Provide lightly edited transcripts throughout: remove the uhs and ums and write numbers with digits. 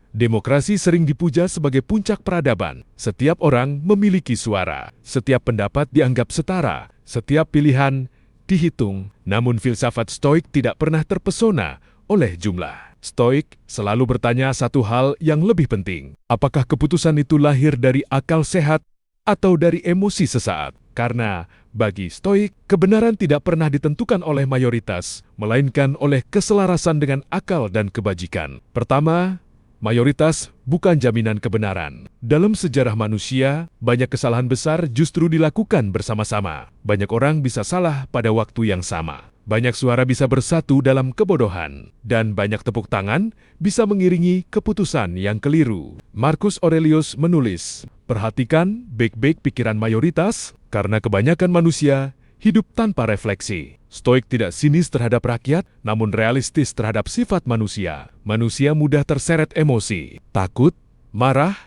Demokrasi sering dipuja sebagai puncak peradaban. Setiap orang memiliki suara, setiap pendapat dianggap setara, setiap pilihan dihitung. Namun filsafat Stoik tidak pernah terpesona oleh jumlah. Stoik selalu bertanya satu hal yang lebih penting. Apakah keputusan itu lahir dari akal sehat atau dari emosi sesaat? Karena bagi Stoik, kebenaran tidak pernah ditentukan oleh mayoritas, melainkan oleh keselarasan dengan akal dan kebajikan. Pertama, mayoritas bukan jaminan kebenaran. Dalam sejarah manusia, banyak kesalahan besar justru dilakukan bersama-sama. Banyak orang bisa salah pada waktu yang sama. Banyak suara bisa bersatu dalam kebodohan, dan banyak tepuk tangan bisa mengiringi keputusan yang keliru. Marcus Aurelius menulis, "Perhatikan baik-baik pikiran mayoritas, karena kebanyakan manusia hidup tanpa refleksi." Stoik tidak sinis terhadap rakyat, namun realistis terhadap sifat manusia. Manusia mudah terseret emosi, takut, marah,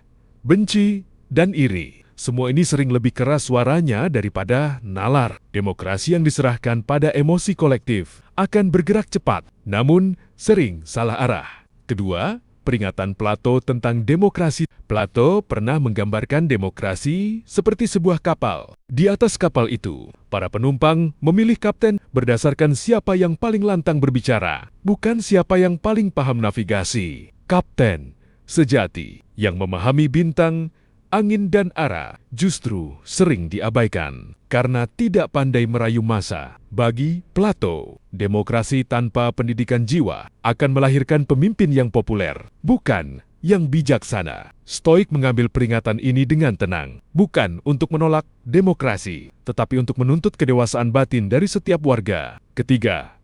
benci, dan iri. Semua ini sering lebih keras suaranya daripada nalar. Demokrasi yang diserahkan pada emosi kolektif akan bergerak cepat, namun sering salah arah. Kedua, peringatan Plato tentang demokrasi. Plato pernah menggambarkan demokrasi seperti sebuah kapal. Di atas kapal itu, para penumpang memilih kapten berdasarkan siapa yang paling lantang berbicara, bukan siapa yang paling paham navigasi. Kapten sejati yang memahami bintang, angin dan arah justru sering diabaikan karena tidak pandai merayu massa. Bagi Plato, demokrasi tanpa pendidikan jiwa akan melahirkan pemimpin yang populer, bukan yang bijaksana. Stoik mengambil peringatan ini dengan tenang, bukan untuk menolak demokrasi, tetapi untuk menuntut kedewasaan batin dari setiap warga. Ketiga,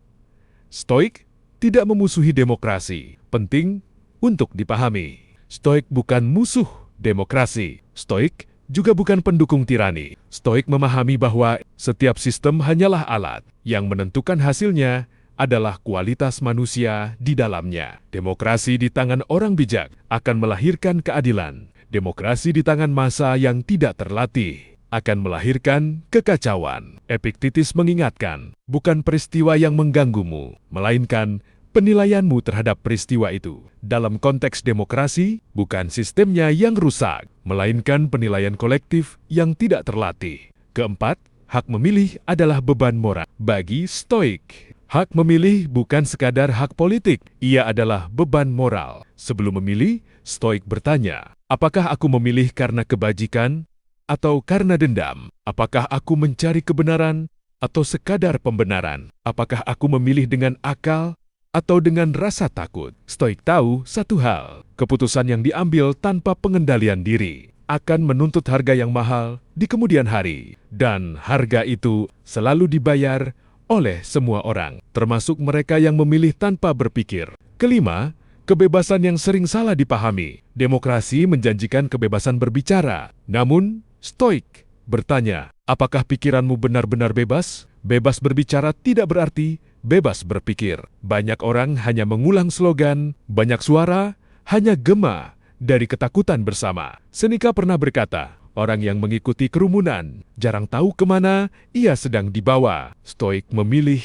Stoik tidak memusuhi demokrasi, penting untuk dipahami. Stoik bukan musuh demokrasi. Stoik juga bukan pendukung tirani. Stoik memahami bahwa setiap sistem hanyalah alat, yang menentukan hasilnya adalah kualitas manusia di dalamnya. Demokrasi di tangan orang bijak akan melahirkan keadilan. Demokrasi di tangan massa yang tidak terlatih akan melahirkan kekacauan. Epiktetus mengingatkan, bukan peristiwa yang mengganggumu, melainkan penilaianmu terhadap peristiwa itu. Dalam konteks demokrasi, bukan sistemnya yang rusak, melainkan penilaian kolektif yang tidak terlatih. Keempat, hak memilih adalah beban moral. Bagi Stoik, hak memilih bukan sekadar hak politik, ia adalah beban moral. Sebelum memilih, Stoik bertanya, apakah aku memilih karena kebajikan atau karena dendam? Apakah aku mencari kebenaran atau sekadar pembenaran? Apakah aku memilih dengan akal atau dengan rasa takut? Stoik tahu satu hal, keputusan yang diambil tanpa pengendalian diri akan menuntut harga yang mahal di kemudian hari. Dan harga itu selalu dibayar oleh semua orang, termasuk mereka yang memilih tanpa berpikir. Kelima, kebebasan yang sering salah dipahami. Demokrasi menjanjikan kebebasan berbicara. Namun, Stoik bertanya, apakah pikiranmu benar-benar bebas? Bebas berbicara tidak berarti bebas berpikir. Banyak orang hanya mengulang slogan, banyak suara hanya gema dari ketakutan bersama. Seneca pernah berkata, orang yang mengikuti kerumunan jarang tahu kemana ia sedang dibawa. Stoik memilih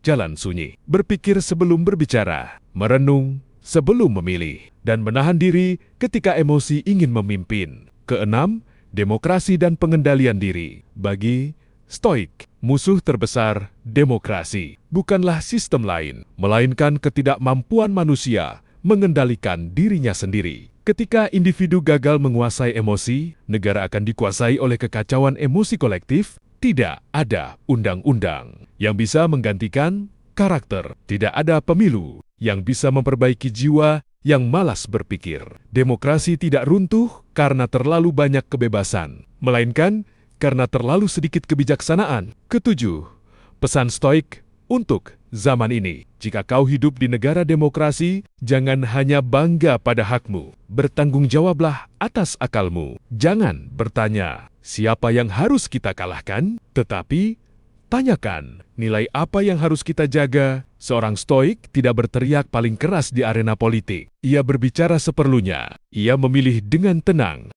jalan sunyi, berpikir sebelum berbicara, merenung sebelum memilih, dan menahan diri ketika emosi ingin memimpin. Keenam, demokrasi dan pengendalian diri. Bagi Stoik, musuh terbesar demokrasi bukanlah sistem lain, melainkan ketidakmampuan manusia mengendalikan dirinya sendiri. Ketika individu gagal menguasai emosi, negara akan dikuasai oleh kekacauan emosi kolektif. Tidak ada undang-undang yang bisa menggantikan karakter. Tidak ada pemilu yang bisa memperbaiki jiwa yang malas berpikir. Demokrasi tidak runtuh karena terlalu banyak kebebasan, melainkan karena terlalu sedikit kebijaksanaan. Ketujuh, pesan Stoik untuk zaman ini. Jika kau hidup di negara demokrasi, jangan hanya bangga pada hakmu. Bertanggung jawablah atas akalmu. Jangan bertanya, siapa yang harus kita kalahkan? Tetapi, tanyakan, nilai apa yang harus kita jaga? Seorang Stoik tidak berteriak paling keras di arena politik. Ia berbicara seperlunya. Ia memilih dengan tenang.